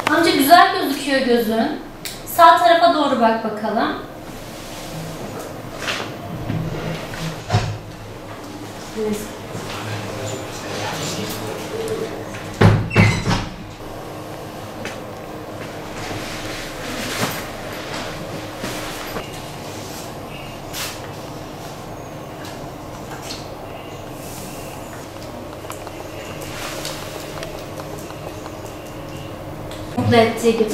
Amca güzel gözüküyor gözün. Sağ tarafa doğru bak bakalım. Mutlu ettiği gibi.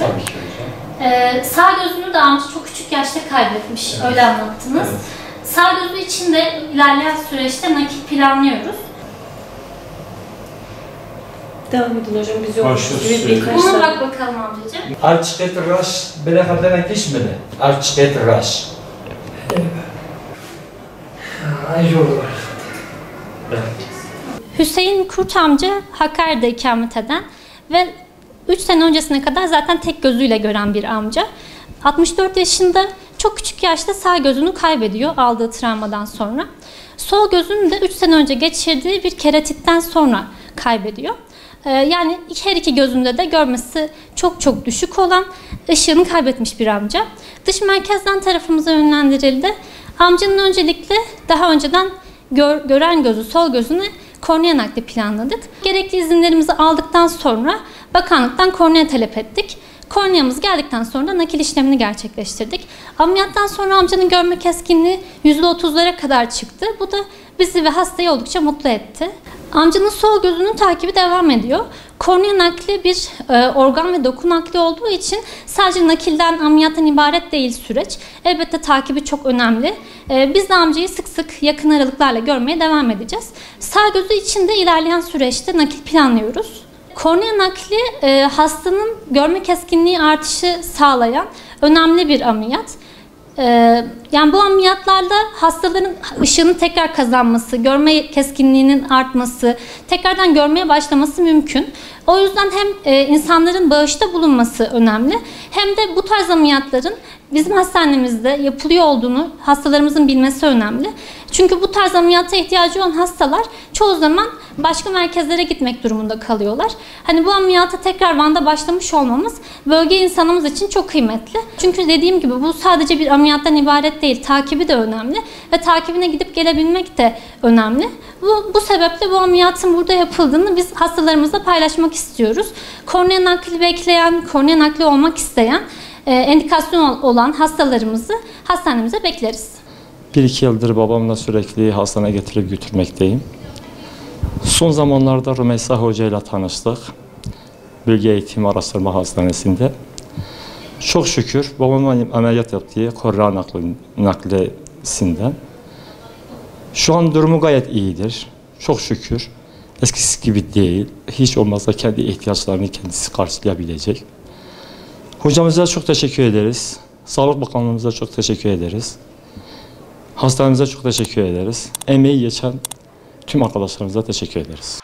Sağ gözünü de amca çok küçük yaşta kaybetmiş, öyle anlattınız. Evet. Sağ gözü için de ilerleyen süreçte nakil planlıyoruz. Devam edin hocam, biz yolumuz. Buna bak bakalım amcacığım. Arçket raş, bile kadar geçmedi. Arçket raş. Hüseyin Kurt amca Hakkari'de ikamet eden ve 3 sene öncesine kadar zaten tek gözüyle gören bir amca. 64 yaşında çok küçük yaşta sağ gözünü kaybediyor aldığı travmadan sonra. Sol gözünü de 3 sene önce geçirdiği bir keratitten sonra kaybediyor. Yani her iki gözünde de görmesi çok düşük olan, ışığını kaybetmiş bir amca. Dış merkezden tarafımıza yönlendirildi. Amcanın öncelikle daha önceden gören gözü, sol gözünü kornea nakli planladık. Gerekli izinlerimizi aldıktan sonra bakanlıktan kornea talep ettik. Korneamız geldikten sonra nakil işlemini gerçekleştirdik. Ameliyattan sonra amcanın görme keskinliği %30'lara kadar çıktı. Bu da bizi ve hastayı oldukça mutlu etti. Amcanın sol gözünün takibi devam ediyor. Kornea nakli bir organ ve doku nakli olduğu için sadece nakilden, ameliyattan ibaret değil süreç. Elbette takibi çok önemli. Biz de amcayı sık sık yakın aralıklarla görmeye devam edeceğiz. Sağ gözü için de ilerleyen süreçte nakil planlıyoruz. Kornea nakli hastanın görme keskinliği artışı sağlayan önemli bir ameliyat. Yani bu ameliyatlarda hastaların ışığını tekrar kazanması, görme keskinliğinin artması, tekrardan görmeye başlaması mümkün. O yüzden hem insanların bağışta bulunması önemli, hem de bu tarz ameliyatların bizim hastanemizde yapılıyor olduğunu hastalarımızın bilmesi önemli. Çünkü bu tarz ameliyata ihtiyacı olan hastalar çoğu zaman başka merkezlere gitmek durumunda kalıyorlar. Hani bu ameliyata tekrar Van'da başlamış olmamız bölge insanımız için çok kıymetli. Çünkü dediğim gibi bu sadece bir ameliyattan ibaret değil, takibi de önemli ve takibine gidip gelebilmek de önemli. Bu sebeple bu ameliyatın burada yapıldığını biz hastalarımızla paylaşmak istiyoruz. Kornea nakli bekleyen, kornea nakli olmak isteyen, endikasyon olan hastalarımızı hastanemize bekleriz. 1-2 yıldır babamla sürekli hastaneye getirip götürmekteyim. Son zamanlarda Rümeysa Hoca ile tanıştık. Bölge Eğitim Araştırma Hastanesi'nde. Çok şükür babamın ameliyat yaptığı kornea naklisinden. Şu an durumu gayet iyidir. Çok şükür. Eskisi gibi değil. Hiç olmazsa kendi ihtiyaçlarını kendisi karşılayabilecek. Hocamıza çok teşekkür ederiz. Sağlık Bakanlığımıza çok teşekkür ederiz. Hastanemize çok teşekkür ederiz. Emeği geçen tüm arkadaşlarımıza teşekkür ederiz.